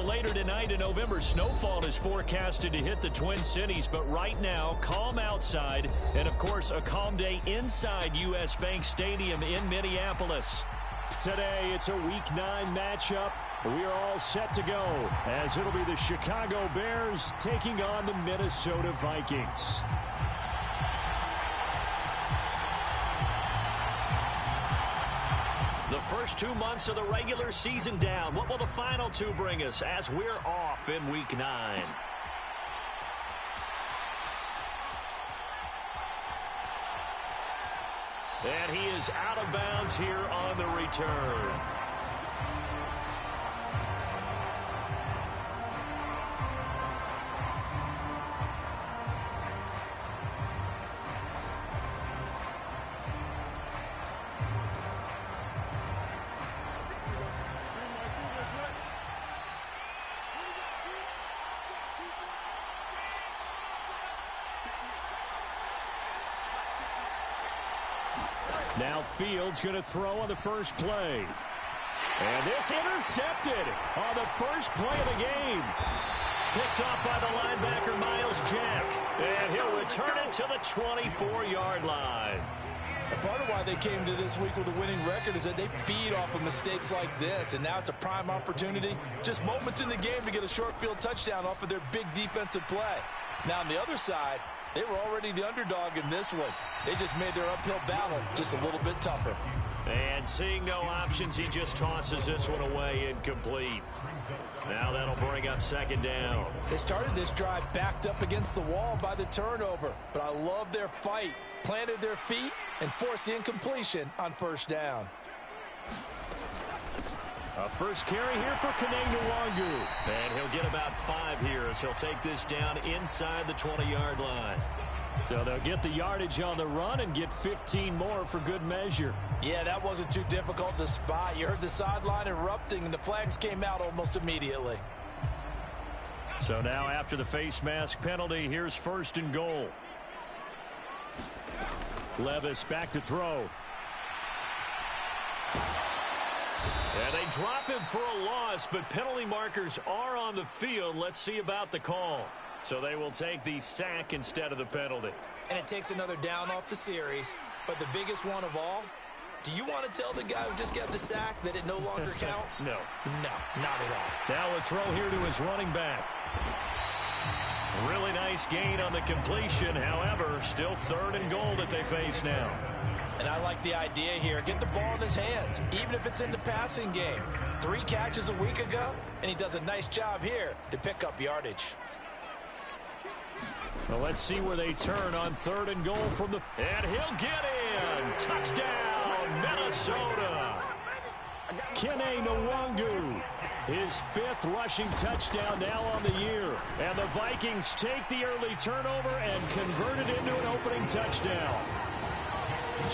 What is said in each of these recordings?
Well, later tonight, a November snowfall is forecasted to hit the Twin Cities, but right now, calm outside, and of course, a calm day inside U.S. Bank Stadium in Minneapolis. Today, it's a Week 9 matchup. We are all set to go, as it'll be the Chicago Bears taking on the Minnesota Vikings. The first 2 months of the regular season down. What will the final two bring us as we're off in Week 9? And he is out of bounds here on the return. Now Fields going to throw on the first play. And this intercepted on the first play of the game. Picked up by the linebacker, Myles Jack. And he'll return it to the 24-yard line. Part of why they came to this week with a winning record is that they feed off of mistakes like this, and now it's a prime opportunity. Just moments in the game to get a short field touchdown off of their big defensive play. Now on the other side, they were already the underdog in this one. They just made their uphill battle just a little bit tougher. And seeing no options, he just tosses this one away incomplete. Now that'll bring up second down. They started this drive backed up against the wall by the turnover, but I love their fight. Planted their feet and forced the incompletion on first down. A first carry here for Kene Nwangu. And he'll get about 5 here as he'll take this down inside the 20-yard line. So they'll get the yardage on the run and get 15 more for good measure. Yeah, that wasn't too difficult to spot. You heard the sideline erupting, and the flags came out almost immediately. So now after the face mask penalty, here's first and goal. Levis back to throw. And they drop him for a loss, but penalty markers are on the field. Let's see about the call. So they will take the sack instead of the penalty. And it takes another down off the series. But the biggest one of all, do you want to tell the guy who just got the sack that it no longer counts? No. No, not at all. Now a throw here to his running back. Really nice gain on the completion. However, still third and goal that they face now. And I like the idea here. Get the ball in his hands, even if it's in the passing game. 3 catches a week ago, and he does a nice job here to pick up yardage. Well, let's see where they turn on third and goal from the... And he'll get in. Touchdown, Minnesota. Kene Nwangu, his 5th rushing touchdown now on the year. And the Vikings take the early turnover and convert it into an opening touchdown.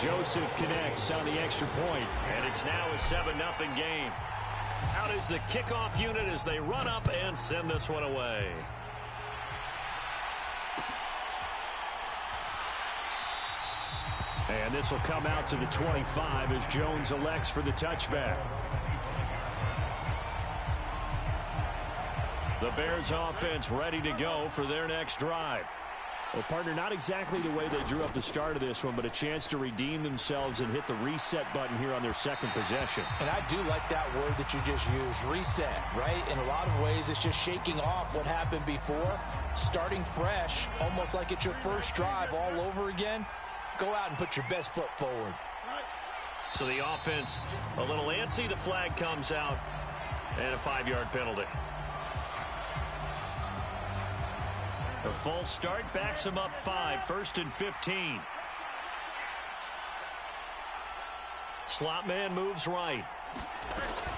Joseph connects on the extra point, and it's now a 7-0 game. Out is the kickoff unit as they run up and send this one away. And this will come out to the 25 as Jones elects for the touchback. The Bears offense ready to go for their next drive. Well, partner, not exactly the way they drew up the start of this one, but a chance to redeem themselves and hit the reset button here on their second possession. And I do like that word that you just used, reset, right? In a lot of ways, it's just shaking off what happened before, starting fresh, almost like it's your first drive all over again. Go out and put your best foot forward. So the offense a little antsy. The flag comes out, and a 5-yard penalty. A false start backs him up 5, 1st and 15. Slot man moves right.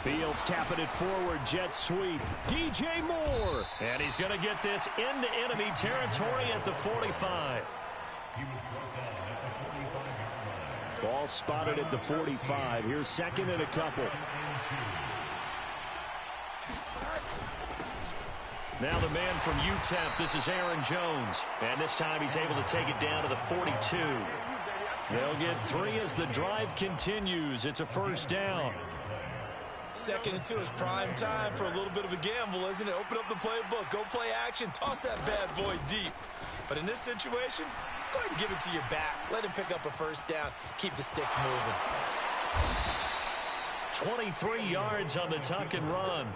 Fields tapping it forward, jet sweep. DJ Moore. And he's going to get this into enemy territory at the 45. Ball spotted at the 45. Here's second and a couple. Now the man from UTEP, this is Aaron Jones. And this time he's able to take it down to the 42. They'll get 3 as the drive continues. It's a first down. 2nd and 2 is prime time for a little bit of a gamble, isn't it? Open up the playbook, go play action, toss that bad boy deep. But in this situation, go ahead and give it to your back. Let him pick up a first down. Keep the sticks moving. 23 yards on the tuck and run.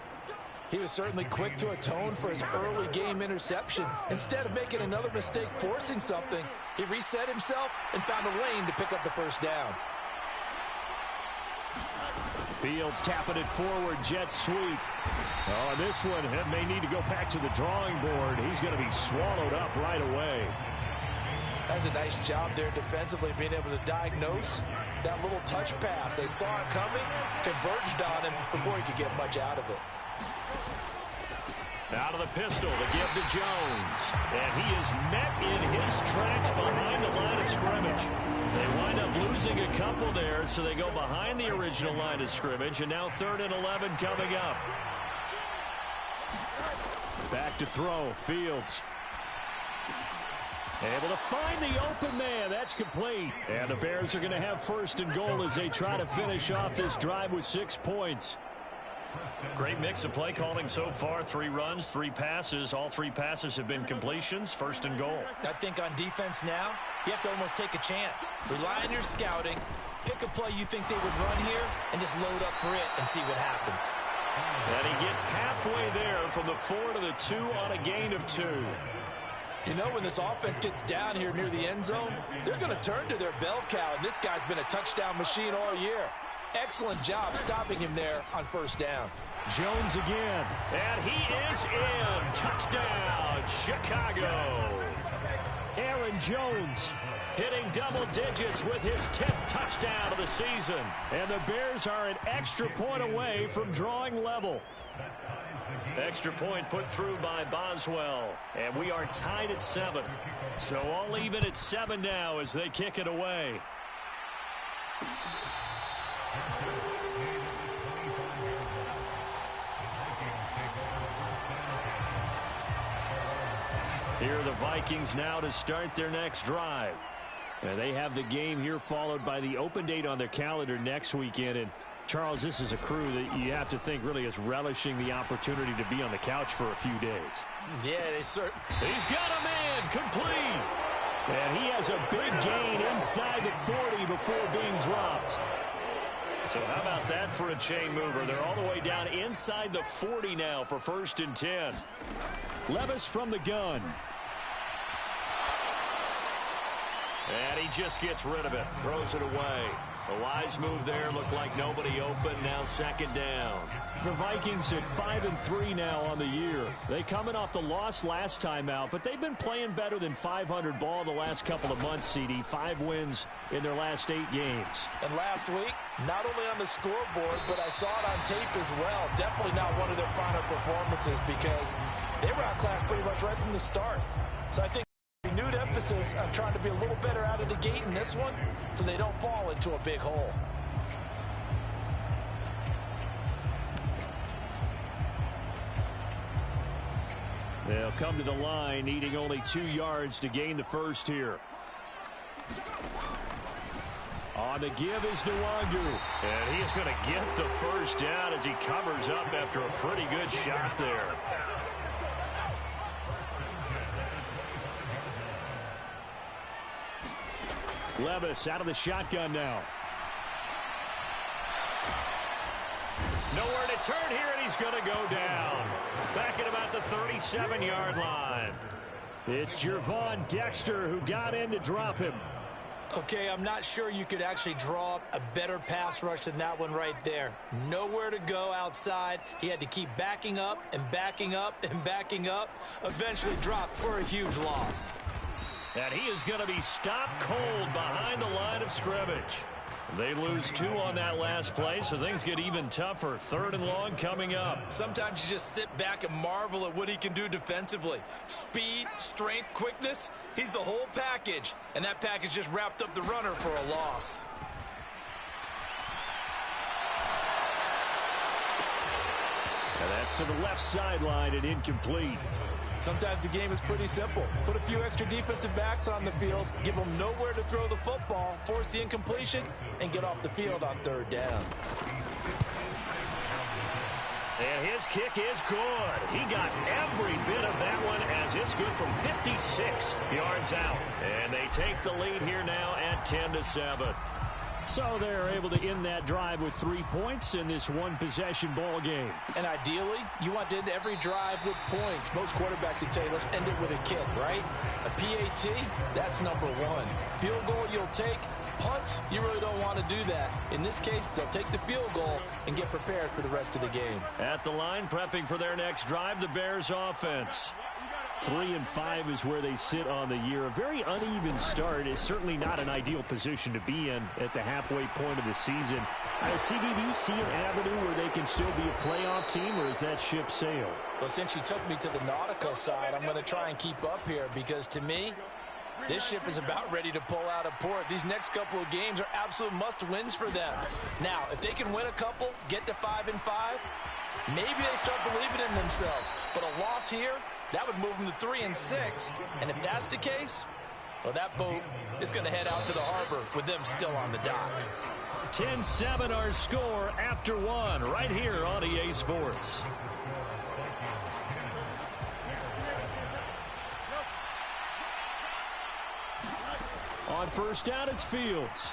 He was certainly quick to atone for his early game interception. Instead of making another mistake forcing something, he reset himself and found a lane to pick up the first down. Fields tapping it forward, jet sweep. Oh, this one may need to go back to the drawing board. He's going to be swallowed up right away. That's a nice job there defensively, being able to diagnose that little touch pass. They saw it coming, converged on him before he could get much out of it. Out of the pistol to give to Jones. And he is met in his tracks behind the line of scrimmage. They wind up losing a couple there, so they go behind the original line of scrimmage, and now 3rd and 11 coming up. Back to throw, Fields. Able to find the open man. That's complete. And the Bears are going to have 1st and goal as they try to finish off this drive with 6 points. Great mix of play calling so far. 3 runs, 3 passes. All 3 passes have been completions. 1st and goal. I think on defense now, you have to almost take a chance. Rely on your scouting. Pick a play you think they would run here and just load up for it and see what happens. And he gets halfway there from the 4 to the 2 on a gain of 2. You know, when this offense gets down here near the end zone, they're going to turn to their bell cow, and this guy's been a touchdown machine all year. Excellent job stopping him there on 1st down. Jones again, and he is in. Touchdown, Chicago. Aaron Jones hitting double digits with his 10th touchdown of the season. And the Bears are an extra point away from drawing level. Extra point put through by Boswell. And we are tied at 7. So all even at 7 now as they kick it away. Here are the Vikings now to start their next drive. And they have the game here followed by the open date on their calendar next weekend. And Charles, this is a crew that you have to think really is relishing the opportunity to be on the couch for a few days. Yeah, He's got a man complete. And he has a big gain inside the 40 before being dropped. So how about that for a chain mover? They're all the way down inside the 40 now for 1st and 10. Levis from the gun. And he just gets rid of it. Throws it away. A wise move there. Looked like nobody open. Now 2nd down. The Vikings at 5-3 now on the year. They coming off the loss last time out, but they've been playing better than 500 ball the last couple of months, CD. 5 wins in their last 8 games. And last week, not only on the scoreboard, but I saw it on tape as well. Definitely not one of their finer performances because they were outclassed pretty much right from the start. So I think renewed emphasis on trying to be a little better out of the gate in this one so they don't fall into a big hole. They'll come to the line needing only 2 yards to gain the first here. On the give is Nwangu. And he is going to get the first down as he covers up after a pretty good shot there. Levis out of the shotgun now. Nowhere to turn here, and he's going to go down. Back at about the 37-yard line. It's Gervon Dexter who got in to drop him. Okay, I'm not sure you could actually draw up a better pass rush than that one right there. Nowhere to go outside. He had to keep backing up and backing up and backing up. Eventually dropped for a huge loss. And he is going to be stopped cold behind the line of scrimmage. They lose 2 on that last play, so things get even tougher. 3rd and long coming up. Sometimes you just sit back and marvel at what he can do defensively. Speed, strength, quickness, he's the whole package. And that package just wrapped up the runner for a loss. And that's to the left sideline and incomplete. Sometimes the game is pretty simple. Put a few extra defensive backs on the field, give them nowhere to throw the football, force the incompletion, and get off the field on 3rd down. And his kick is good. He got every bit of that one as it's good from 56 yards out. And they take the lead here now at 10-7. So they're able to end that drive with 3 points in this one-possession ball game. And ideally, you want to end every drive with points. Most quarterbacks would tell you, let's end it with a kick, right? A PAT, that's number one. Field goal you'll take. Punts, you really don't want to do that. In this case, they'll take the field goal and get prepared for the rest of the game. At the line, prepping for their next drive, the Bears offense. 3-5 is where they sit on the year. A very uneven start is certainly not an ideal position to be in at the halfway point of the season. CB, do you see an avenue where they can still be a playoff team, or is that ship sailed? Well, since you took me to the nautical side, I'm going to try and keep up here because to me, this ship is about ready to pull out of port. These next couple of games are absolute must-wins for them. Now, if they can win a couple, get to 5-5, maybe they start believing in themselves. But a loss here, that would move them to 3-6. And if that's the case, well, that boat is going to head out to the harbor with them still on the dock. 10-7 our score after one right here on EA Sports. On first down, it's Fields.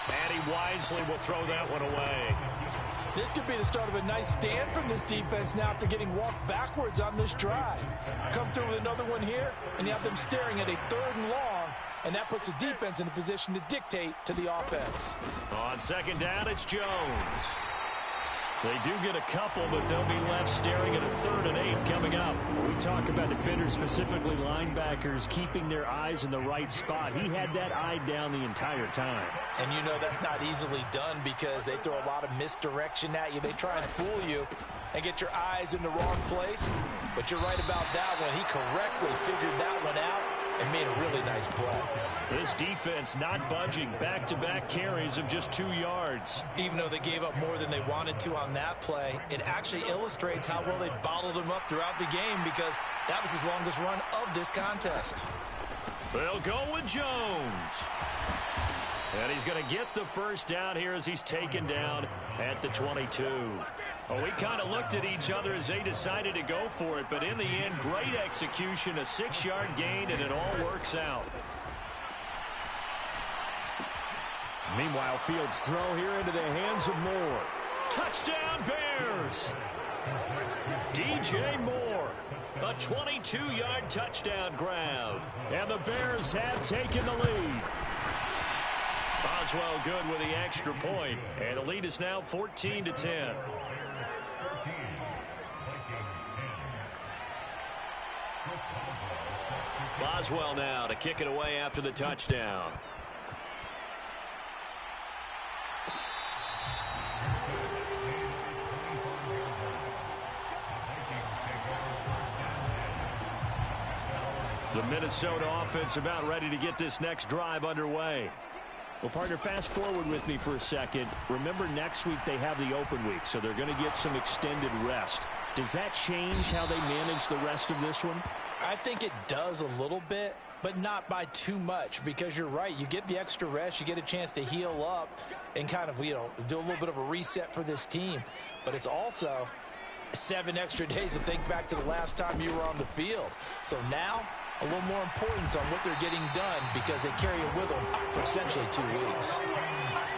And he wisely will throw that one away. This could be the start of a nice stand from this defense now after getting walked backwards on this drive. Come through with another one here, and you have them staring at a 3rd and long, and that puts the defense in a position to dictate to the offense. On second down, it's Jones. They do get a couple, but they'll be left staring at a 3rd and 8 coming up. We talk about defenders, specifically linebackers, keeping their eyes in the right spot. He had that eye down the entire time. And you know that's not easily done because they throw a lot of misdirection at you. They try and fool you and get your eyes in the wrong place. But you're right about that one. He correctly figured that one out and made a really nice play. This defense not budging. Back-to-back carries of just 2 yards. Even though they gave up more than they wanted to on that play, it actually illustrates how well they bottled them up throughout the game because that was his longest run of this contest. They'll go with Jones. And he's going to get the first down here as he's taken down at the 22. Well, we kind of looked at each other as they decided to go for it, but in the end, great execution, a 6-yard gain, and it all works out. Meanwhile, Fields' throw here into the hands of Moore. Touchdown, Bears! DJ Moore, a 22-yard touchdown grab. And the Bears have taken the lead. Boswell good with the extra point, and the lead is now 14-10. Boswell now to kick it away after the touchdown. The Minnesota offense about ready to get this next drive underway. Well, partner, fast forward with me for a second. Remember, next week they have the open week, so they're going to get some extended rest. Does that change how they manage the rest of this one? I think it does a little bit, but not by too much, because you're right. You get the extra rest, you get a chance to heal up and kind of, do a little bit of a reset for this team. But it's also 7 extra days to think back to the last time you were on the field. So now, a little more importance on what they're getting done because they carry it with them for essentially 2 weeks.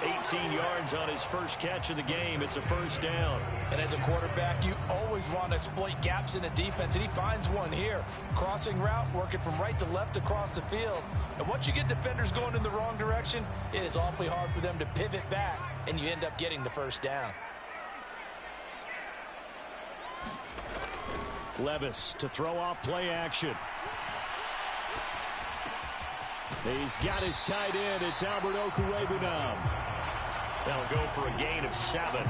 18 yards on his first catch of the game. It's a first down. And as a quarterback, you always want to exploit gaps in the defense, and he finds one here. Crossing route, working from right to left across the field. And once you get defenders going in the wrong direction, it is awfully hard for them to pivot back, and you end up getting the first down. Levis to throw off play action. He's got his tight end. It's Albert Okwuegbunam. They'll go for a gain of 7,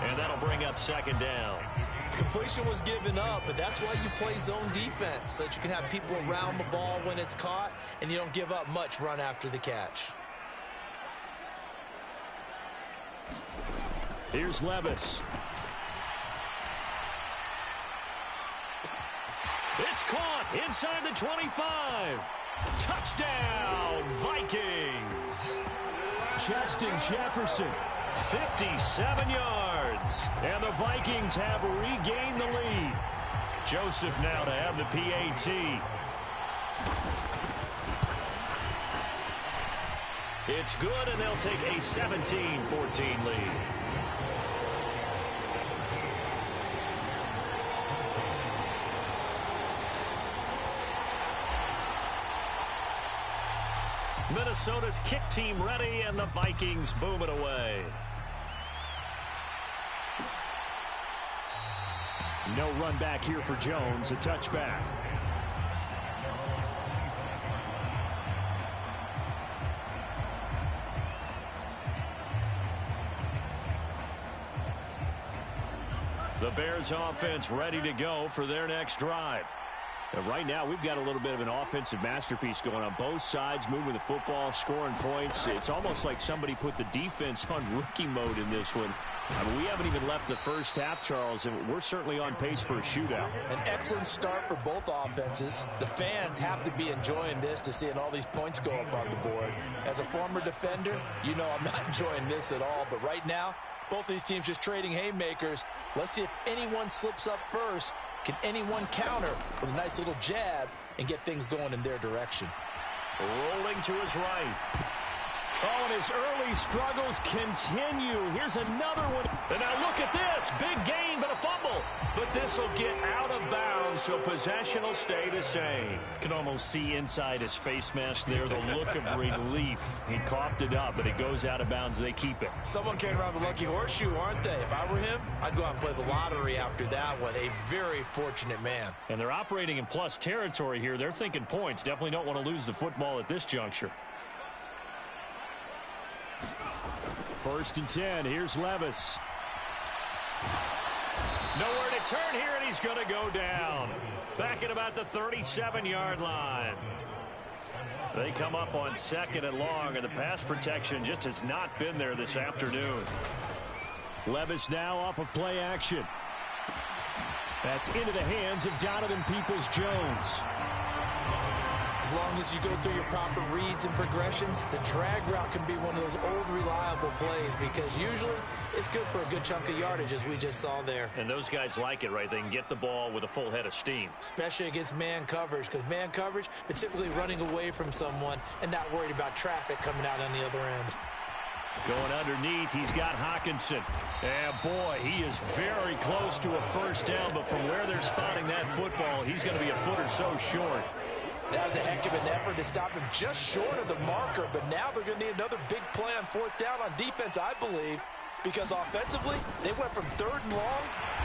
and that'll bring up second down. Completion was given up, but that's why you play zone defense, so that you can have people around the ball when it's caught, and you don't give up much run after the catch. Here's Levis. It's caught inside the 25. Touchdown, Vikings. Justin Jefferson 57 yards. And the Vikings have regained the lead. Joseph now to have the PAT. It's good, and they'll take a 17-14 lead. Minnesota's kick team ready, and the Vikings boom it away. No run back here for Jones, a touchback. The Bears offense ready to go for their next drive. And right now, we've got a little bit of an offensive masterpiece going on both sides, moving the football, scoring points. It's almost like somebody put the defense on rookie mode in this one. I mean, we haven't even left the first half, Charles, and we're certainly on pace for a shootout. An excellent start for both offenses. The fans have to be enjoying this to seeing all these points go up on the board. As a former defender, you know I'm not enjoying this at all. But right now, both these teams just trading haymakers. Let's see if anyone slips up first. Can anyone counter with a nice little jab and get things going in their direction? Rolling to his right. Oh, and his early struggles continue. Here's another one. And now look at this. Big gain, but a fumble. But this will get out of bounds, so possession will stay the same. Can almost see inside his face mask there the look of relief. He coughed it up, but it goes out of bounds. They keep it. Someone carrying around the lucky horseshoe, aren't they? If I were him, I'd go out and play the lottery after that one. A very fortunate man. And they're operating in plus territory here. They're thinking points. Definitely don't want to lose the football at this juncture. 1st and 10. Here's Levis. Nowhere to turn here, and he's going to go down. Back at about the 37-yard line. They come up on 2nd and long, and the pass protection just has not been there this afternoon. Levis now off of play action. That's into the hands of Donovan Peoples-Jones. As long as you go through your proper reads and progressions, the drag route can be one of those old reliable plays because usually it's good for a good chunk of yardage, as we just saw there. And those guys like it, right? They can get the ball with a full head of steam. Especially against man coverage, because man coverage, they're typically running away from someone and not worried about traffic coming out on the other end. Going underneath, he's got Hockenson. And boy, he is very close to a first down, but from where they're spotting that football, he's going to be a foot or so short. That was a heck of an effort to stop him just short of the marker, but now they're going to need another big play on 4th down on defense, I believe, because offensively, they went from 3rd and long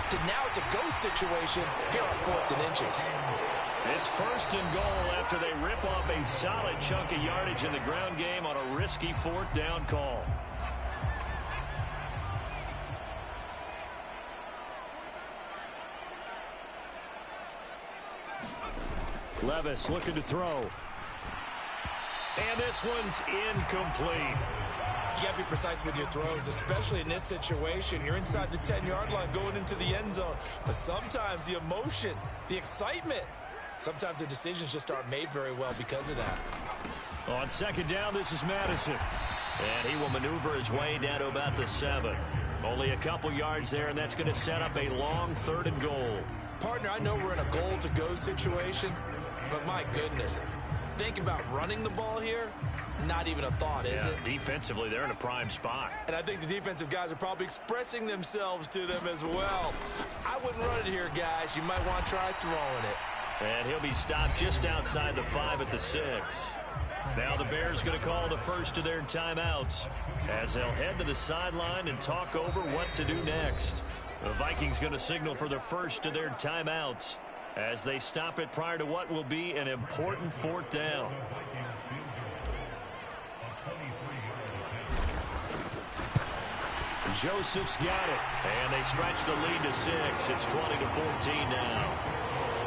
to now it's a go situation here on 4th and inches. It's 1st and goal after they rip off a solid chunk of yardage in the ground game on a risky 4th down call. Levis looking to throw. And this one's incomplete. You got to be precise with your throws, especially in this situation. You're inside the 10-yard line going into the end zone. But sometimes the emotion, the excitement, sometimes the decisions just aren't made very well because of that. On 2nd down, this is Madison. And he will maneuver his way down to about the 7. Only a couple yards there, and that's going to set up a long 3rd and goal. Partner, I know we're in a goal-to-go situation, but my goodness, think about running the ball here. Not even a thought, is it? Defensively, they're in a prime spot. And I think the defensive guys are probably expressing themselves to them as well. I wouldn't run it here, guys. You might want to try throwing it. And he'll be stopped just outside the 5 at the 6. Now the Bears going to call the first of their timeouts as they'll head to the sideline and talk over what to do next. The Vikings going to signal for the first of their timeouts as they stop it prior to what will be an important 4th down. Joseph's got it, and they stretch the lead to 6. It's 20-14 now.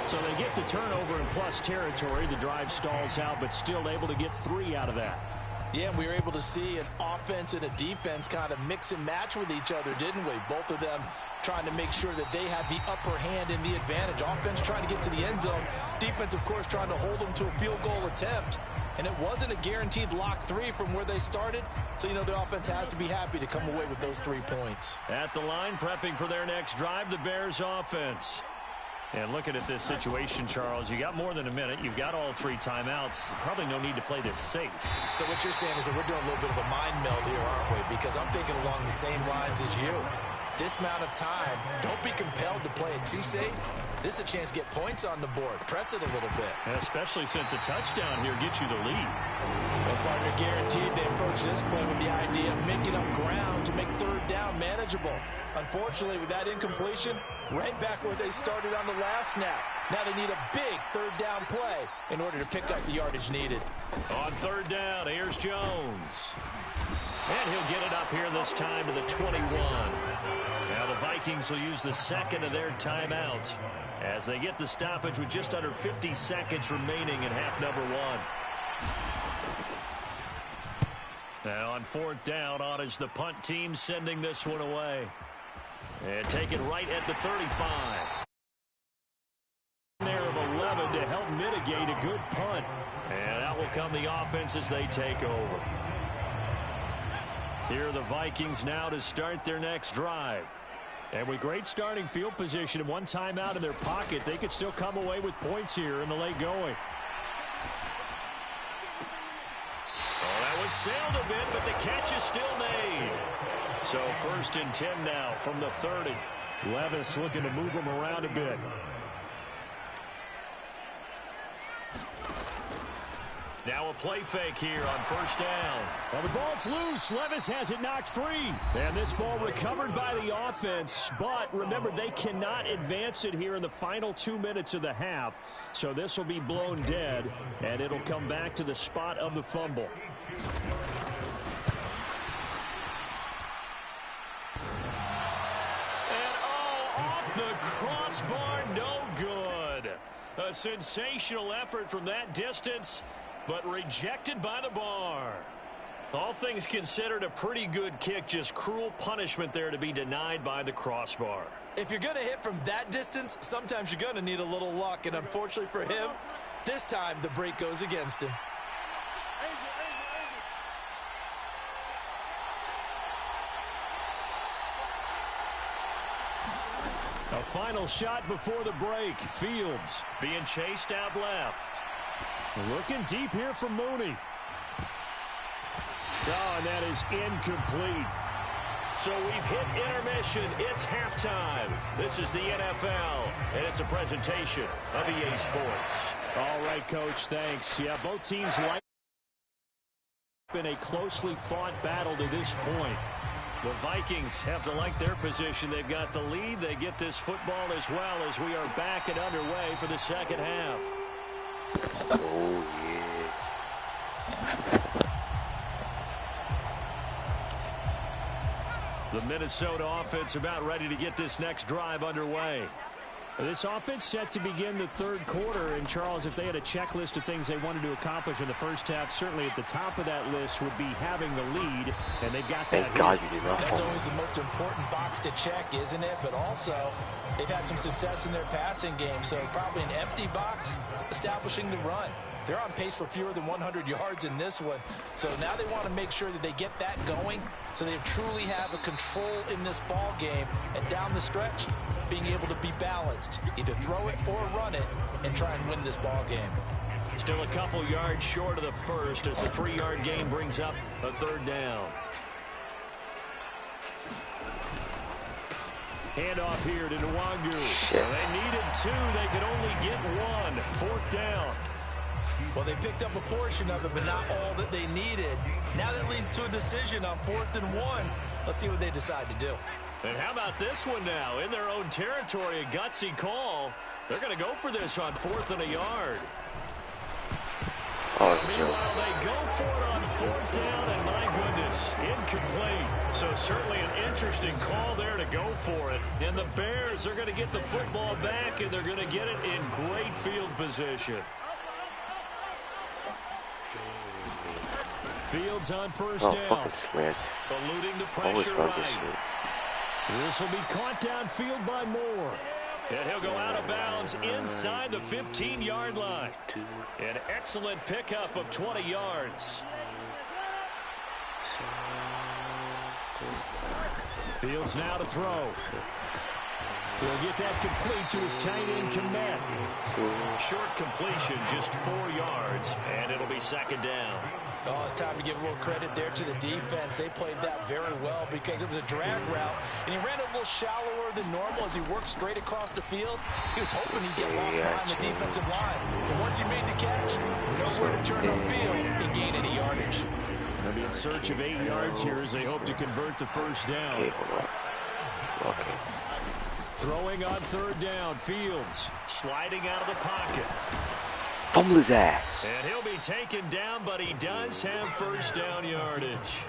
So they get the turnover in plus territory. The drive stalls out, but still able to get 3 out of that. Yeah, we were able to see an offense and a defense kind of mix and match with each other, didn't we? Both of them trying to make sure that they have the upper hand and the advantage. Offense trying to get to the end zone. Defense, of course, trying to hold them to a field goal attempt. And it wasn't a guaranteed lock 3 from where they started. So, the offense has to be happy to come away with those 3 points. At the line, prepping for their next drive, the Bears offense. And looking at this situation, Charles, you got more than a minute. You've got all 3 timeouts. Probably no need to play this safe. So what you're saying is that we're doing a little bit of a mind meld here, aren't we? Because I'm thinking along the same lines as you. This amount of time, don't be compelled to play it too safe. This is a chance to get points on the board. Press it a little bit. Especially since a touchdown here gets you the lead. Well, partner, guaranteed they approach this play with the idea of making up ground to make third down manageable. Unfortunately, with that incompletion, right back where they started on the last snap. Now they need a big third down play in order to pick up the yardage needed. On third down, here's Jones. And he'll get it up here this time to the 21. Now the Vikings will use the second of their timeouts as they get the stoppage with just under 50 seconds remaining in half number 1. Now on fourth down, on is the punt team sending this one away. And take it right at the 35. There of 11 to help mitigate a good punt. And out will come the offense as they take over. Here are the Vikings now to start their next drive. And with great starting field position and 1 timeout in their pocket, they could still come away with points here in the late going. Oh, that one sailed a bit, but the catch is still made. So 1st and 10 now from the 30. Levis looking to move them around a bit. Now a play fake here on 1st down. Well, the ball's loose. Levis has it knocked free. And this ball recovered by the offense. But remember, they cannot advance it here in the final 2 minutes of the half. So this will be blown dead, and it'll come back to the spot of the fumble. And off the crossbar, no good. A sensational effort from that distance, but rejected by the bar. All things considered, a pretty good kick, just cruel punishment there to be denied by the crossbar. If you're going to hit from that distance, sometimes you're going to need a little luck, and unfortunately for him, this time the break goes against him. A final shot before the break. Fields being chased out left. Looking deep here from Mooney. Oh, and that is incomplete. So we've hit intermission. It's halftime. This is the NFL, and it's a presentation of EA Sports. All right, Coach, thanks. Yeah, both teams like been a closely fought battle to this point. The Vikings have to like their position. They've got the lead. They get this football as well as we are back and underway for the second half. Oh, yeah. The Minnesota offense about ready to get this next drive underway. This offense set to begin the third quarter. And, Charles, if they had a checklist of things they wanted to accomplish in the first half, certainly at the top of that list would be having the lead. And they've got that. Thank God you did not. That's always the most important box to check, isn't it? But also, they've had some success in their passing game. So probably an empty box establishing the run. They're on pace for fewer than 100 yards in this one. So now they want to make sure that they get that going so they truly have a control in this ball game. And down the stretch, being able to be balanced, either throw it or run it, and try and win this ball game. Still a couple yards short of the first as the 3-yard gain brings up a third down. Handoff here to Nwangu. Well, they needed 2. They could only get 1. 4th down. Well, they picked up a portion of it, but not all that they needed. Now that leads to a decision on 4th and 1. Let's see what they decide to do. And how about this one now? In their own territory, a gutsy call. They're going to go for this on 4th and a yard. Meanwhile, they go for it on 4th down, and my goodness, incomplete. So certainly an interesting call there to go for it. And the Bears are going to get the football back, and they're going to get it in great field position. Fields on 1st down. Fucking slant. Eluding the pressure right. This will be caught downfield by Moore. And he'll go out of bounds inside the 15-yard line. An excellent pickup of 20 yards. Fields now to throw. He'll get that complete to his tight end, Kmet. Short completion, just 4 yards, and it'll be second down. Oh, it's time to give a little credit there to the defense. They played that very well because it was a drag route, and he ran a little shallower than normal as he worked straight across the field. He was hoping he'd get lost behind the defensive line. But once he made the catch, nowhere to turn upfield and gain any yardage. They'll be in search of 8 yards here as they hope to convert the first down. Okay, hold on. Okay. Throwing on third down, Fields sliding out of the pocket. Fumble his ass. And he'll be taken down, but he does have first down yardage.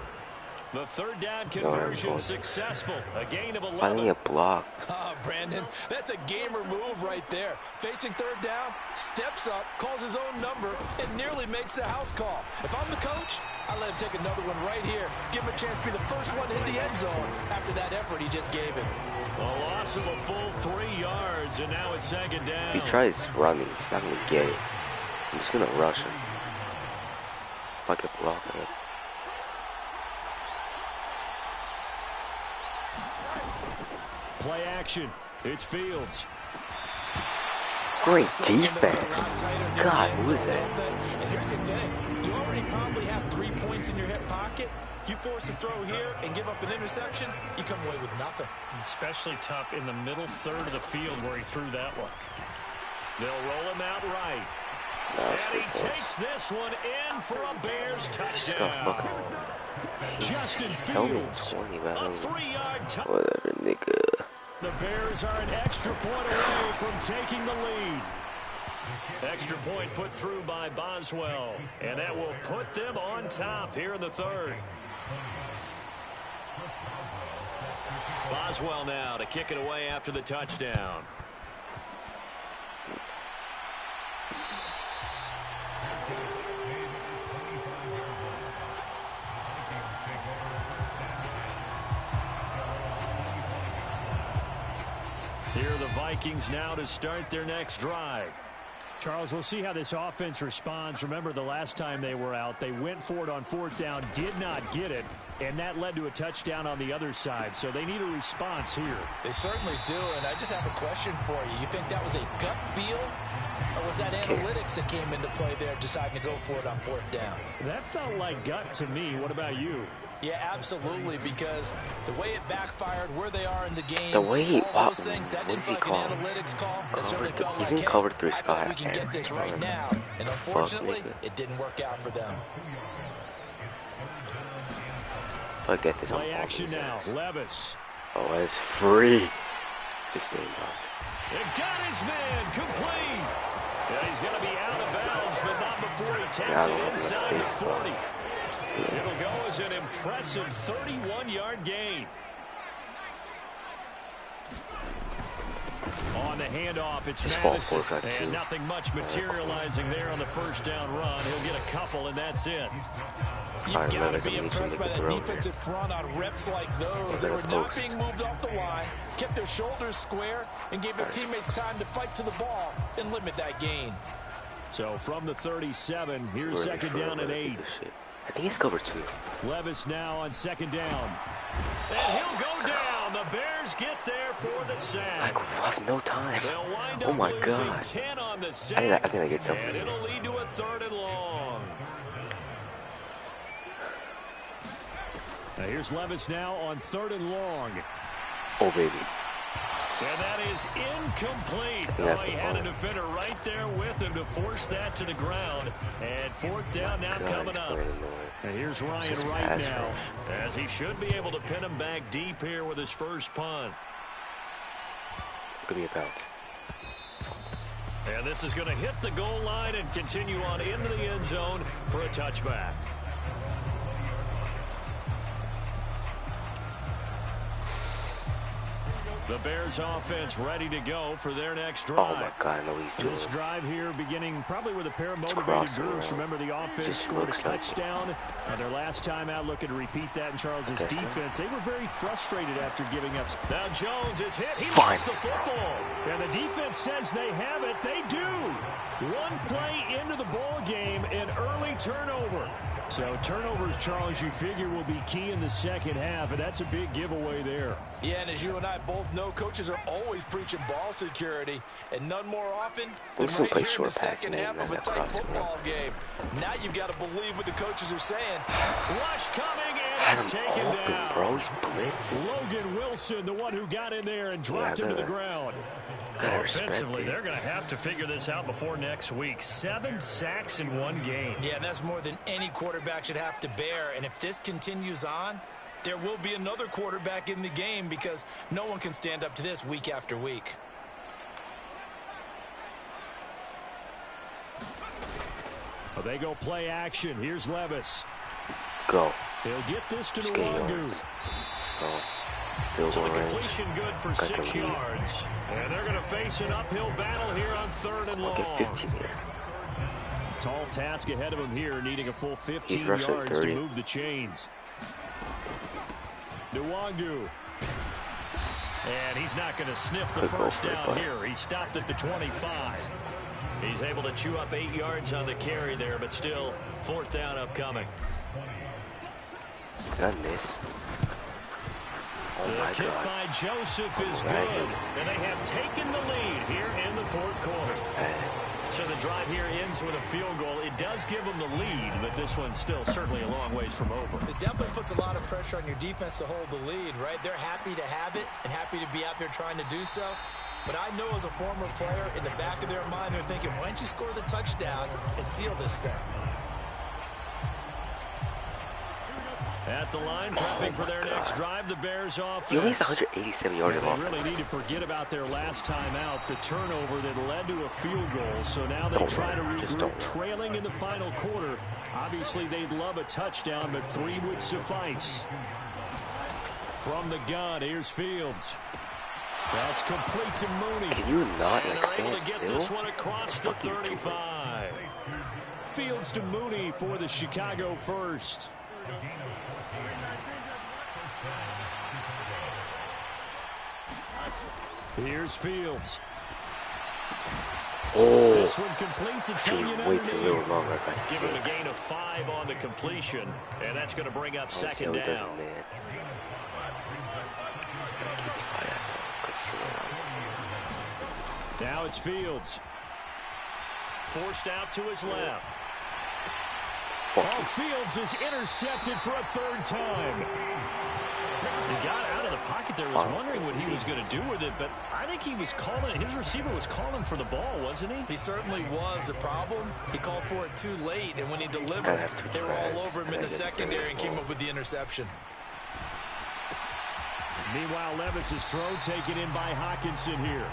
The third down conversion successful. A gain of 11. Finally a block. Oh, Brandon, that's a gamer move right there. Facing third down, steps up, calls his own number, and nearly makes the house call. If I'm the coach, I let him take another one right here. Give him a chance to be the first one in the end zone after that effort he just gave it. A loss of a full 3 yards, and now it's second down. If he tries running, he's not going to get it. I'm just going to rush him. If I get blocked on it. Play action. It's Fields. Great defense. God, who is that? And here's the thing. You already probably have 3 points in your hip pocket. You force a throw here and give up an interception, you come away with nothing. Especially tough in the middle third of the field where he threw that one. They'll roll him out right. And he takes this one in for a Bears touchdown. Justin Fields, a 3-yard touchdown. Whatever, nigga. The Bears are an extra point away from taking the lead. Extra point put through by Boswell, and that will put them on top here in the third. Boswell now to kick it away after the touchdown. Here are the Vikings now to start their next drive. Charles, we'll see how this offense responds. Remember, the last time they were out, they went for it on fourth down, did not get it, and that led to a touchdown on the other side. So they need a response here. They certainly do, and I just have a question for you. You think that was a gut feel, or was that analytics that came into play there deciding to go for it on fourth down? That felt like gut to me. What about you? Yeah, absolutely, because the way it backfired, where they are in the game, the way he all those things, that didn't feel like an analytics call. That certainly felt like, hey, covered through I bet we can get this right now. And unfortunately, it didn't work out for them. I'll get this Play action now, Levis. Oh, it's free. Just saying that. It got his man complete. Yeah, he's going to be out of bounds, but not before he takes it inside the 40. It'll go as an impressive 31-yard gain. On the handoff, it's Madison. And nothing much materializing there on the first down run. He'll get a couple, and that's it. You've got to be impressed by that defensive front on reps like those. They were not being moved off the line, kept their shoulders square, and gave their teammates time to fight to the ball and limit that gain. So from the 37, here's second down and 8. I think he's covered 2. Levis now on second down. And he'll go down. The Bears get there for the sack. I have no time. They'll wind Oh up my losing God. 10 on the sack. I gotta get something. And it'll lead to a third and long. Now here's Levis now on third and long. Oh, baby. And that is incomplete. Oh, he had a defender right there with him to force that to the ground. And fourth down now coming up. And here's Ryan right now, as he should be able to pin him back deep here with his first punt. Could be about. And this is going to hit the goal line and continue on into the end zone for a touchback. The Bears offense ready to go for their next drive. Oh my God, I know he's doing this it. drive here beginning probably with a pair of motivated groups. Remember, the offense scored a touchdown. Their last time out, looking to repeat that in Charles's defense. They were very frustrated after giving up. Now Jones is hit. He lost the football. And the defense says they have it. They do. One play into the ball game, an early turnover. So turnovers, Charles, you figure will be key in the second half, and that's a big giveaway there. Yeah, and as you and I both know, coaches are always preaching ball security, and none more often than right here in the second half of a tight football game. Now you've got to believe what the coaches are saying. Rush coming, and it's taken down. Bro, he's blitzing. Logan Wilson, the one who got in there and dropped him to the ground. Offensively, they're going to have to figure this out before next week. 7 sacks in one game. Yeah, and that's more than any quarterback should have to bear. And if this continues on, there will be another quarterback in the game because no one can stand up to this week after week. Well, they go play action. Here's Levis. Go. He'll get this to Nwangu. So the completion good for 6 yards. And they're going to face an uphill battle here on 3rd and long. 15 here. Tall task ahead of him here, needing a full 15 yards to move the chains. Nwangu. And he's not going to sniff the first down here. He stopped at the 25. He's able to chew up 8 yards on the carry there, but still 4th down upcoming. Did I miss? Oh my kick God. by Joseph is good, and they have taken the lead here in the 4th quarter. So the drive here ends with a field goal. It does give them the lead, but this one's still certainly a long ways from over. It definitely puts a lot of pressure on your defense to hold the lead, right? They're happy to have it and happy to be out there trying to do so. But I know as a former player, in the back of their mind, they're thinking, why don't you score the touchdown and seal this thing? At the line, prepping for their next drive, the Bears offense. He only has 187 yards of offense. They really need to forget about their last time out, the turnover that led to a field goal. So now they try to regroup, trailing in the final quarter. Obviously, they'd love a touchdown, but 3 would suffice. From the gun, here's Fields. That's complete to Mooney. Can you not and they're able to get still? this one across the 35. Fields to Mooney for the Chicago first. Here's Fields. Oh, this one complete to Kenyon waits a little underneath. longer. Give him a gain of 5 on the completion, and that's going to bring up 2nd down. Now it's Fields. Forced out to his left. Oh, Fields is intercepted for a 3rd time. He got out of the pocket there, was wondering what he was going to do with it, but I think he was calling, his receiver was calling for the ball, wasn't he? He certainly was. The problem, he called for it too late, and when he delivered, they were all over him in the secondary and came up with the interception. Meanwhile, Levis's throw taken in by Hockenson here.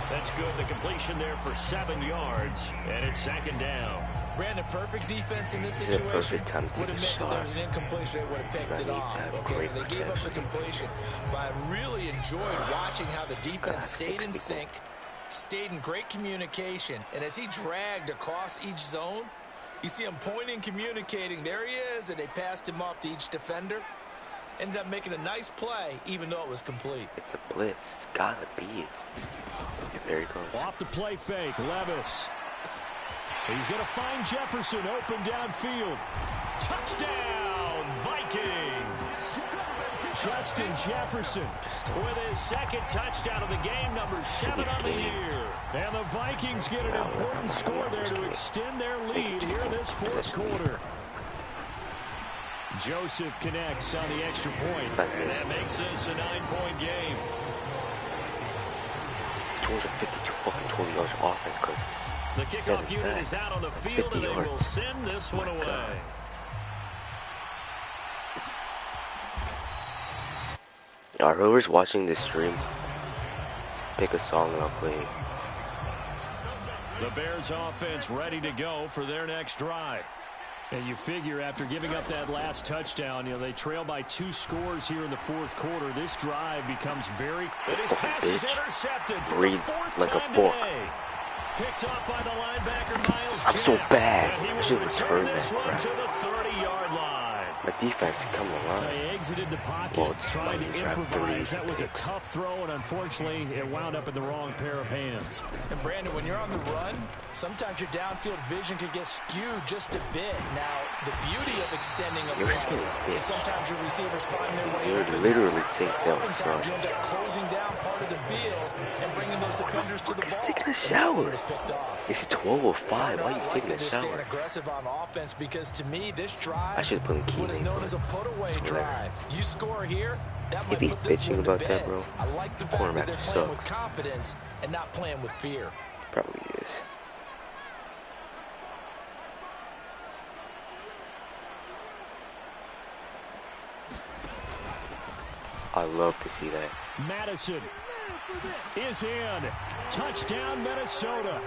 That's good. The completion there for 7 yards, and it's 2nd down. Brandon, perfect defense in this situation would have meant that there was an incompletion. They would have picked it off. Okay, so they gave up the completion. But I really enjoyed watching how the defense stayed in sync, stayed in great communication, and as he dragged across each zone, you see him pointing, communicating. There he is, and they passed him off to each defender. Ended up making a nice play, even though it was complete. It's a blitz. It's gotta be. There he goes. Off the play fake, Levis. He's going to find Jefferson open downfield. Touchdown, Vikings. Justin Jefferson with his 2nd touchdown of the game, number 7 on the year. And the Vikings get an important score there to extend their lead here in this 4th quarter. Joseph connects on the extra point, and that makes this a 9-point game. 252 fucking 20 yards of offense because the kickoff unit is out on the field, and they will send this one away. Whoever's watching this stream, pick a song and I'll play it. The Bears offense ready to go for their next drive. And you figure after giving up that last touchdown, they trail by 2 scores here in the fourth quarter. This drive becomes very... And his pass is intercepted for the 4th like time a book. today. Picked up by the linebacker, Miles I'm Jack. so bad. And he I will should return return this that one crap. to the 30-yard line. My defense coming along. They exited the pocket, Well, it's trying to funny, you have improvise. three That was a picks. tough throw, and unfortunately, it wound up in the wrong pair of hands. And Brandon, when you're on the run, sometimes your downfield vision could get skewed just a bit. Now, the beauty of extending a You're play just getting is bitched. sometimes your receivers find their way You're open. literally taking down Oftentimes, you end up closing down part of the field and bringing those defenders to the He's ball. taking a shower. Is picked off. It's 12:05. Why are you I taking like a that they're staying shower? aggressive on offense because to me, this drive I should put in is what is key known name, as a put-away whatever. drive. You score here, that might he's put this bitching one to about that, bed. bro, I like the fact that cornerback they're playing with sucks. confidence and not playing with fear. Probably is. I love to see that. Madison is in. Touchdown, Minnesota.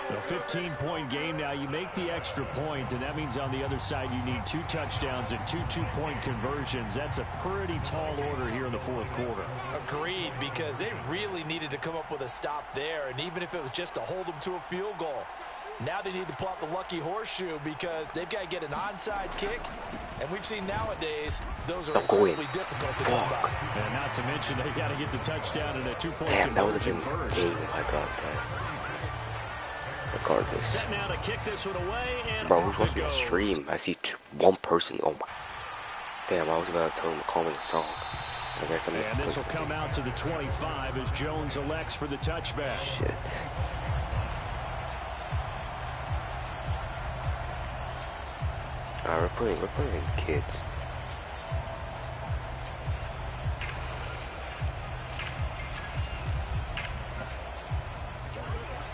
A 15-point game now. You make the extra point, and that means on the other side you need 2 touchdowns and 2 two-point conversions. That's a pretty tall order here in the fourth quarter. Agreed, because they really needed to come up with a stop there, and even if it was just to hold them to a field goal. Now they need to pull out the lucky horseshoe because they've got to get an onside kick, and we've seen nowadays those are incredibly difficult to come by. And not to mention they got to get the touchdown and a 2-point Damn, that would have conversion been first. game if I got that. Regardless. Set now to kick this one away, and Bro, off who's it watching the goes. stream? I see one person. Oh my. Damn, I was about to tell him to call me a song. I guess I'm And this will come out to the 25 as Jones elects for the touchback. Shit. Alright, we're playing kids.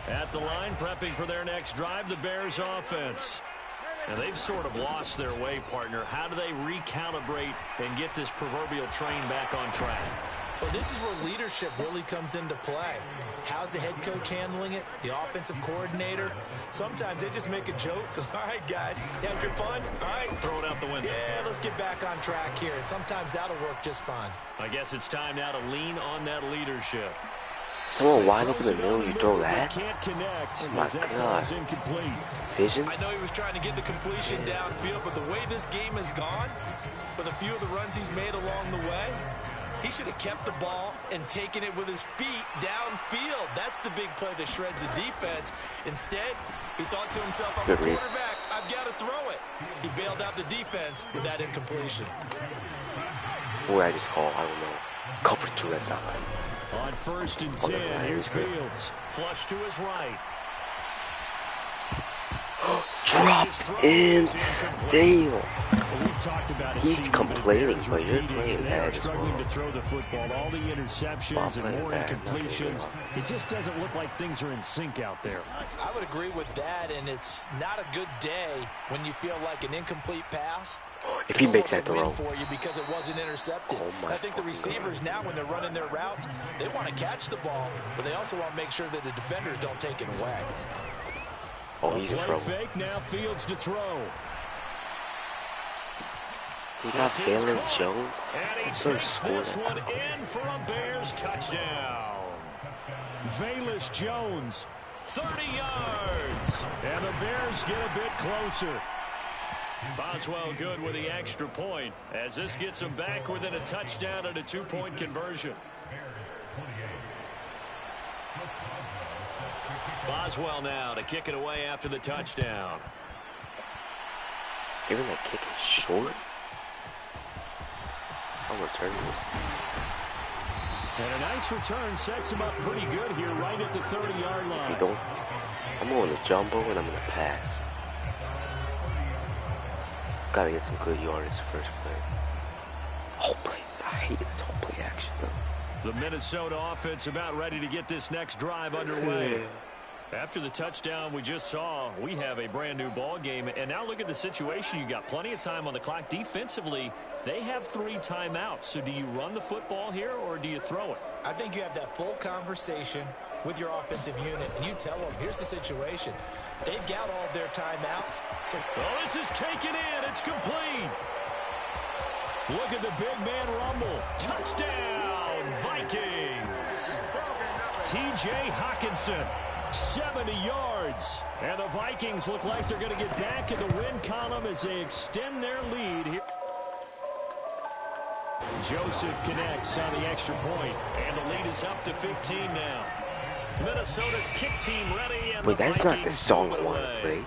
At the line, prepping for their next drive, the Bears offense. Now, they've sort of lost their way, partner. How do they recalibrate and get this proverbial train back on track? Well, this is where leadership really comes into play. How's the head coach handling it? The offensive coordinator? Sometimes they just make a joke. All right, guys, you have your fun? All right. Throw it out the window. Yeah, let's get back on track here. And sometimes that'll work just fine. I guess it's time now to lean on that leadership. Someone wide open in the middle, you throw that? Can't connect. Oh my as that God. falls incomplete. Vision? I know he was trying to get the completion downfield, but the way this game has gone, with a few of the runs he's made along the way, he should have kept the ball and taken it with his feet downfield. That's the big play that shreds the defense. Instead, he thought to himself, I'm a Good read. quarterback, I've got to throw it. He bailed out the defense with that incompletion. What I just call, I don't know. Cover 2 at that time. On 1st and Oh, 10, yeah, here's he's good. Fields. Flush to his right. Drop His throw in. is incomplete. Damn. Well, we've talked about it. He's Steve, complaining, Bears but you're repeating, playing they are bad as struggling well. to throw the football. All the interceptions Well, and playing more bad, not doing incompletions. well. It just doesn't look like things are in sync out there. I would agree with that, and it's not a good day when you feel like an incomplete pass. If he It's makes almost that a win throw. for you because it wasn't intercepted. Oh my I think the fucking receivers now, when they're running their routes, they want to catch the ball, but they also want to make sure that the defenders don't take it away. Oh, he's in Play trouble. fake, now Fields to throw. He got This is Valence caught. Jones. And he He's gonna takes score this that. one in for a Bears touchdown. Valence Jones, 30 yards. And the Bears get a bit closer. Boswell good with the extra point as this gets them back within a touchdown and a 2-point conversion. Boswell now to kick it away after the touchdown. Even that kick is short. I'm returning this. And a nice return sets him up pretty good here right at the 30-yard line. He don't. I'm going to jumbo and I'm going to pass. Gotta get some good yardage first play. Whole play. I hate this whole play action though. The Minnesota offense about ready to get this next drive underway. After the touchdown we just saw, we have a brand new ball game. And now look at the situation. You got plenty of time on the clock. Defensively, they have 3 timeouts. So do you run the football here or do you throw it? I think you have that full conversation with your offensive unit, and you tell them, here's the situation. They've got all of their timeouts. So, oh, this is taken in. It's complete. Look at the big man rumble. Touchdown, Vikings. T.J. Hockenson. 70 yards. And the Vikings look like they're going to get back in the win column as they extend their lead here. Joseph connects on the extra point, and the lead is up to 15 now. Minnesota's kick team ready, and wait, the that's Vikings not the song I move want to away. play.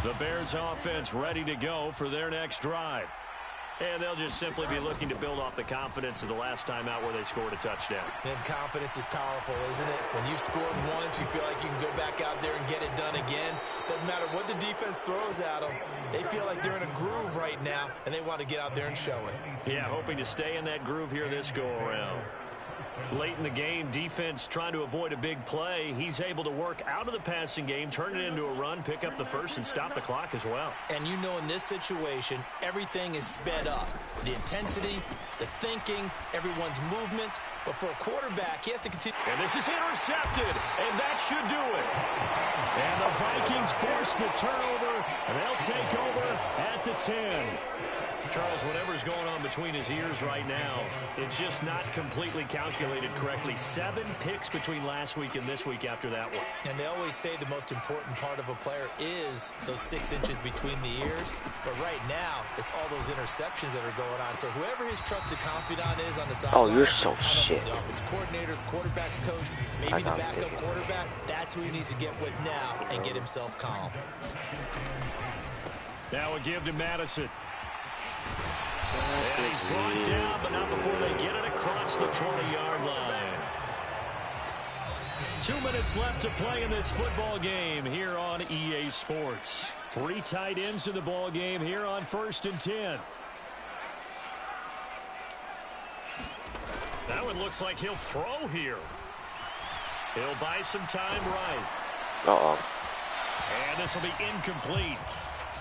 The Bears offense ready to go for their next drive. And they'll just simply be looking to build off the confidence of the last time out where they scored a touchdown. And confidence is powerful, isn't it? When you've scored once, you feel like you can go back out there and get it done again. Doesn't matter what the defense throws at them. They feel like they're in a groove right now, and they want to get out there and show it. Yeah, hoping to stay in that groove here this go-around. Late in the game, defense trying to avoid a big play. He's able to work out of the passing game, turn it into a run, pick up the first, and stop the clock as well. And you know in this situation, everything is sped up. The intensity, the thinking, everyone's movement. But for a quarterback, he has to continue. And this is intercepted, and that should do it. And the Vikings force the turnover, and they'll take over at the 10. Charles, whatever's going on between his ears right now, it's just not completely calculated correctly. 7 picks between last week and this week after that one. And they always say the most important part of a player is those 6 inches between the ears. But right now, it's all those interceptions that are going on. So whoever his trusted confidant is on the sideline. Oh, you're so shit. The offensive coordinator, the quarterback's coach, maybe the backup quarterback. That's who he needs to get with now and get himself calm. Now a give to Madison. And he's brought down, but not before they get it across the 20-yard line. 2 minutes left to play in this football game here on EA Sports. 3 tight ends in the ball game here on 1st and 10. That one looks like he'll throw here. He'll buy some time right. Uh-oh. And this will be incomplete.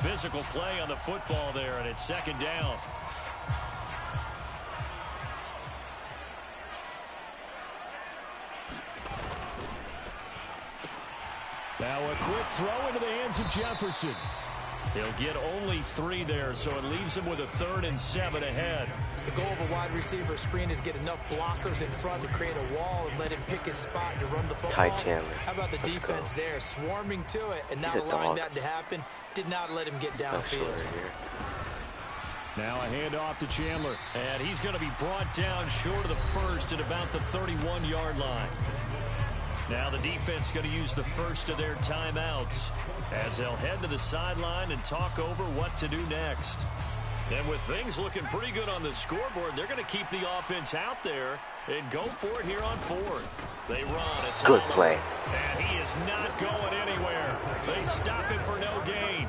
Physical play on the football there, and it's 2nd down. Now a quick throw into the hands of Jefferson. He'll get only 3 there, so it leaves him with a 3rd and 7 ahead. The goal of a wide receiver screen is get enough blockers in front to create a wall and let him pick his spot to run the football. How about the defense there, swarming to it and not allowing that to happen? Did not let him get downfield. Now a handoff to Chandler, and he's going to be brought down short of the first at about the 31-yard line. Now the defense going to use the first of their timeouts as they'll head to the sideline and talk over what to do next. And with things looking pretty good on the scoreboard, they're going to keep the offense out there and go for it here on 4th. They run. It's good play. And he is not going anywhere. They stop him for no gain.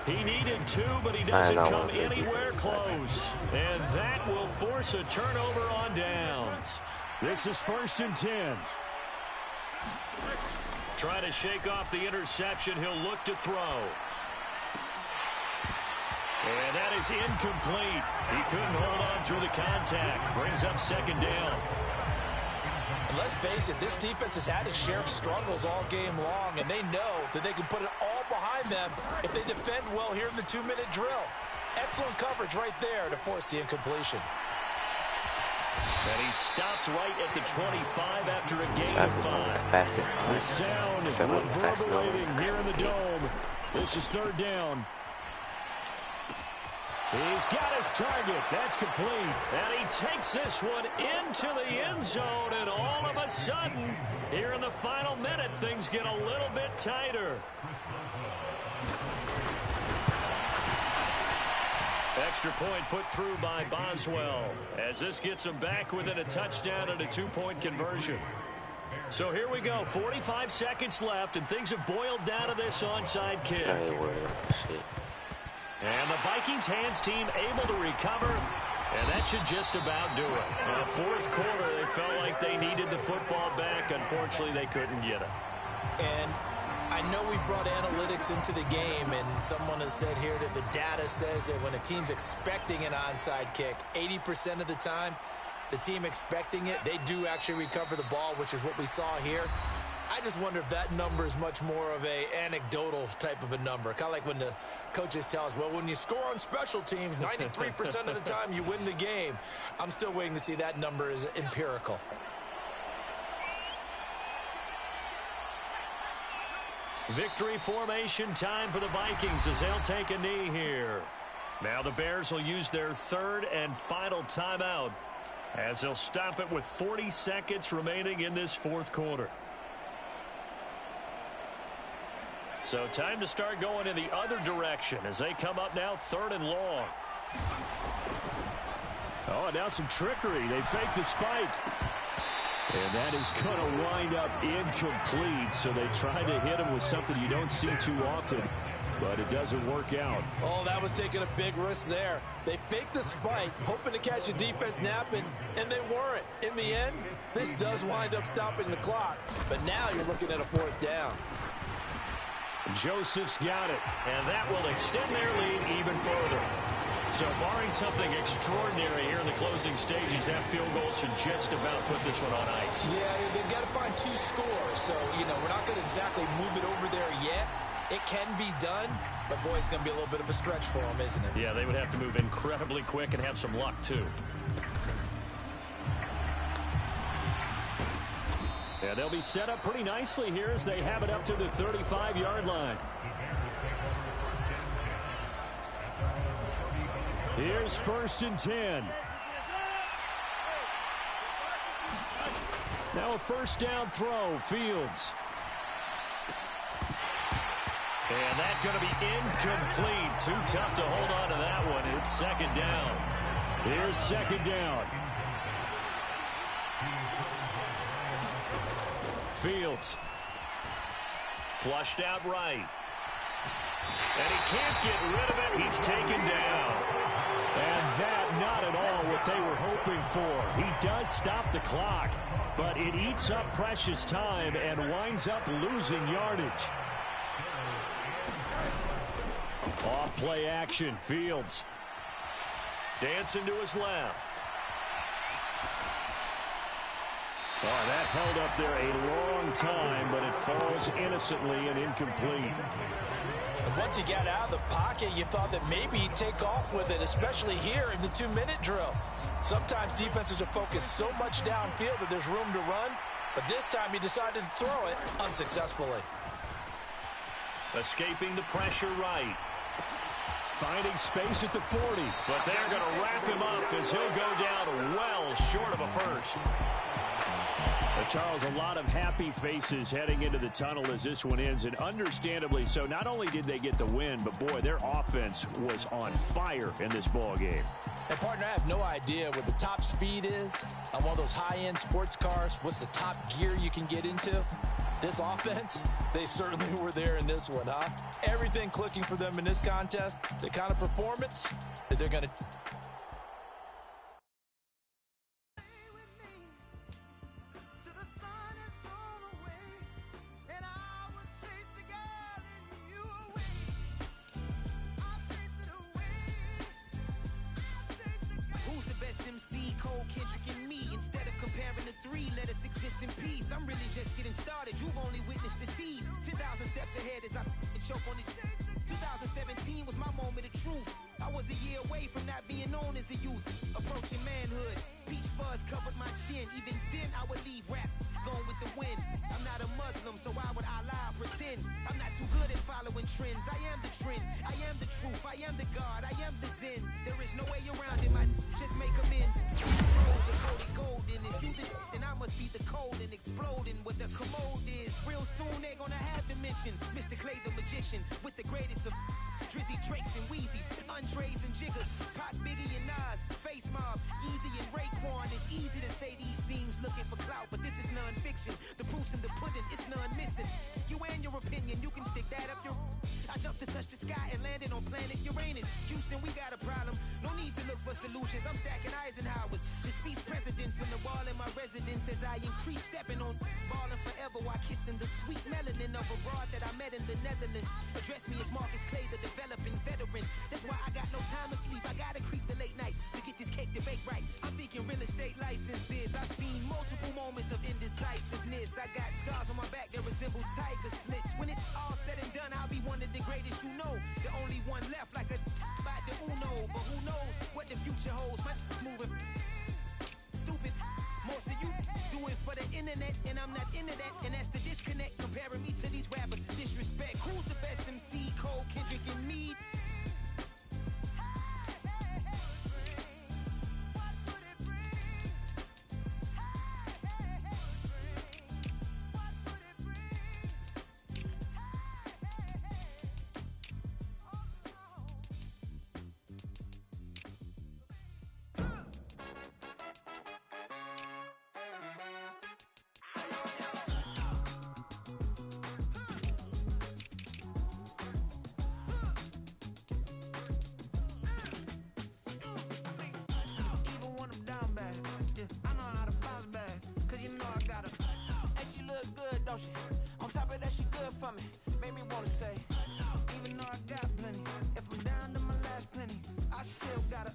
He needed 2, but he doesn't come anywhere close. And that will force a turnover on downs. This is 1st and 10. Trying to shake off the interception. He'll look to throw. And that is incomplete. He couldn't hold on through the contact. Brings up 2nd down. And let's face it, this defense has had its share of struggles all game long, and they know that they can put it all behind them if they defend well here in the 2-minute drill. Excellent coverage right there to force the incompletion. And he stopped right at the 25 after a gain of 5. The sound reverberating here in the dome. This is 3rd down. He's got his target. That's complete. And he takes this one into the end zone. And all of a sudden, here in the final minute, things get a little bit tighter. Extra point put through by Boswell as this gets them back within a touchdown and a 2-point conversion. So here we go, 45 seconds left, and things have boiled down to this onside kick. And the Vikings hands team able to recover, and that should just about do it. In the fourth quarter, they felt like they needed the football back. Unfortunately, they couldn't get it. And I know we brought analytics into the game, and someone has said here that the data says that when a team's expecting an onside kick, 80% of the time, the team expecting it, they do actually recover the ball, which is what we saw here. I just wonder if that number is much more of a anecdotal type of a number. Kind of like when the coaches tell us, well, when you score on special teams, 93% of the time you win the game. I'm still waiting to see that number is empirical. Victory formation time for the Vikings as they'll take a knee here. Now the Bears will use their third and final timeout as they'll stop it with 40 seconds remaining in this fourth quarter. So time to start going in the other direction as they come up now third and long. Oh, and now some trickery. They fake the spike. And that is going to wind up incomplete. So they try to hit him with something you don't see too often, but it doesn't work out. Oh, that was taking a big risk there. They faked the spike, hoping to catch a defense napping, and they weren't. In the end, this does wind up stopping the clock. But now you're looking at a fourth down. Joseph's got it, and that will extend their lead even further. So barring something extraordinary here in the closing stages, that field goal should just about put this one on ice. Yeah, they've got to find 2 scores. So, we're not going to exactly move it over there yet. It can be done, but, boy, it's going to be a little bit of a stretch for them, isn't it? Yeah, they would have to move incredibly quick and have some luck, too. Yeah, they'll be set up pretty nicely here as they have it up to the 35-yard line. Here's 1st and 10. Now a first down throw, Fields. And that's going to be incomplete. Too tough to hold on to that one. It's second down. Here's second down. Fields. Flushed out right. And he can't get rid of it. He's taken down. And that not at all what they were hoping for. He does stop the clock, but it eats up precious time and winds up losing yardage. Off play action. Fields. Dancing to his left. Oh, that held up there a long time, but it falls innocently and incomplete. And once he got out of the pocket, you thought that maybe he'd take off with it, especially here in the 2-minute drill. Sometimes defenses are focused so much downfield that there's room to run, but this time he decided to throw it unsuccessfully. Escaping the pressure right. Finding space at the 40, but they're going to wrap him up as he'll go down well short of a first. Charles, a lot of happy faces heading into the tunnel as this one ends, and understandably so. Not only did they get the win, but boy, their offense was on fire in this ball game. And partner, I have no idea what the top speed is on one of those high-end sports cars. What's the top gear you can get into? This offense, they certainly were there in this one, huh? Everything clicking for them in this contest, the kind of performance that they're going to... I'm really just getting started. You've only witnessed the tease. 10,000 steps ahead as I choke on it. 2017 was my moment of truth. I was a year away from not being known as a youth. Approaching manhood. Peach fuzz covered my chin. Even then I would leave rap going with the wind. I'm not a Muslim, so why would I lie or pretend? I'm not too good at following trends. I am the trend. I am the truth. I am the God. I am the Zen. There is no way around it. My just make amends. Rose are coated golden. If you did, then I must be the cold and exploding what the commode is. Real soon they're gonna have to mention Mr. Clay the magician with the greatest of Drizzy Drakes and Wheezies, Andres and Jiggers. Uranus. Houston, we got a problem. No need to look for solutions. I'm stacking Eisenhowers. Deceased presidents on the wall in my residence as I increase stepping on balling forever while kissing the sweet melanin of a broad that I met in the Netherlands. Address me as Marcus Clay, the developing veteran. That's why I got no time to sleep. I gotta creep the late night to get this cake to bake right. I'm thinking real estate licenses. I've seen multiple moments of indecisiveness. I got scars on my back that resemble tiger slits. When it's all said and done, I'll be one of the greatest you know. The only one left like a by the Uno. But who knows what the future holds? My moving stupid. Most of you do it for the internet, and I'm not into that. And that's the disconnect. Comparing me to these rappers is disrespect. Who's the best MC? Cole, Kendrick, and Meade? On top of that, she good for me. Made me wanna say, even though I got plenty, if I'm down to my last penny, I still gotta,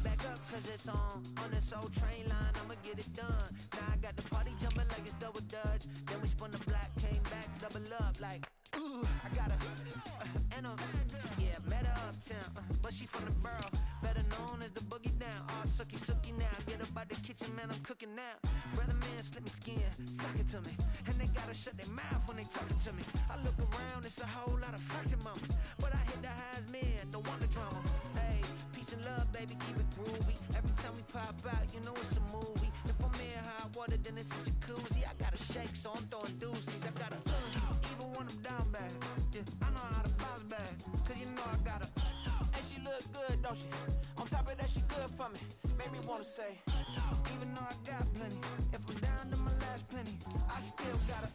back up, cause it's on this old train line, I'ma get it done. Now I got the party jumping like it's double dutch. Then we spun the block, came back, double up, like, ooh, I got a, yeah, met her uptown, but she from the borough, better known as the boogie down. All sookie now, get up out the kitchen, man, I'm cooking now. Brother man, slip me skin, suck it to me, and they gotta shut their mouth when they talking to me. I look around, it's a whole lot of flirting mamas, but I hit the highs, man, don't want the drama. Hey, peace and love, baby, keep it groovy. Every time we pop out, you know it's a movie. If I'm in hot water, then it's a jacuzzi. I gotta shake, so I'm throwing deuces. I gotta, even when I'm down bad, yeah, I know how to bounce back, cause you know I gotta, and she look good, don't she? On top of that, she good for me. Made me wanna say, even though I got plenty, if I'm down to my last penny, I still gotta,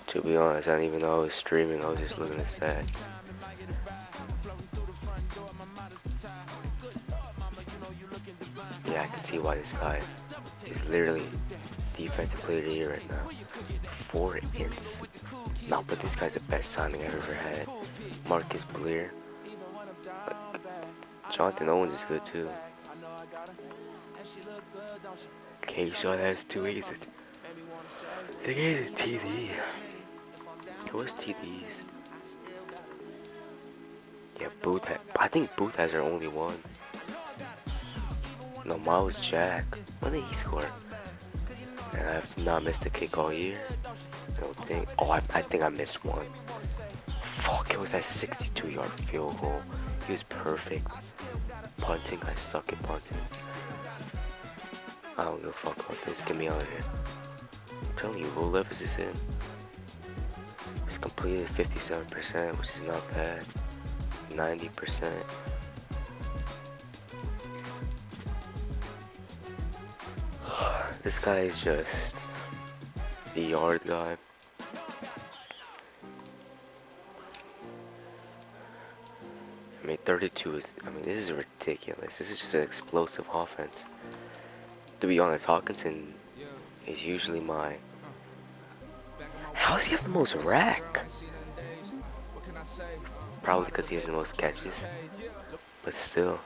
To be honest, I didn't even know I was streaming. I was just looking at stats. Yeah, I can see why this guy is literally defensive player of the year right now. 4 ints. No, but this guy's the best signing I've ever had. Marcus Blair. Jonathan Owens is good too. K-Shot has 2 A's. I think he's a TD. What's TDs? Yeah, Booth. I think Booth has our only one. No, Miles Jack. When did he score? And I've not missed a kick all year. I don't think. Oh, I think I missed one. Fuck, it was that 62-yard field goal. He was perfect. Punting, I suck at punting. I don't give a fuck about this. Get me out of here. I'm telling you, Will Levis is in. He's completed 57%, which is not bad. 90%. This guy is just the yard guy. I mean, 32 is, this is ridiculous. This is just an explosive offense. To be honest, Hawkinson is usually my... How does he have the most rack? Probably because he has the most catches. But still.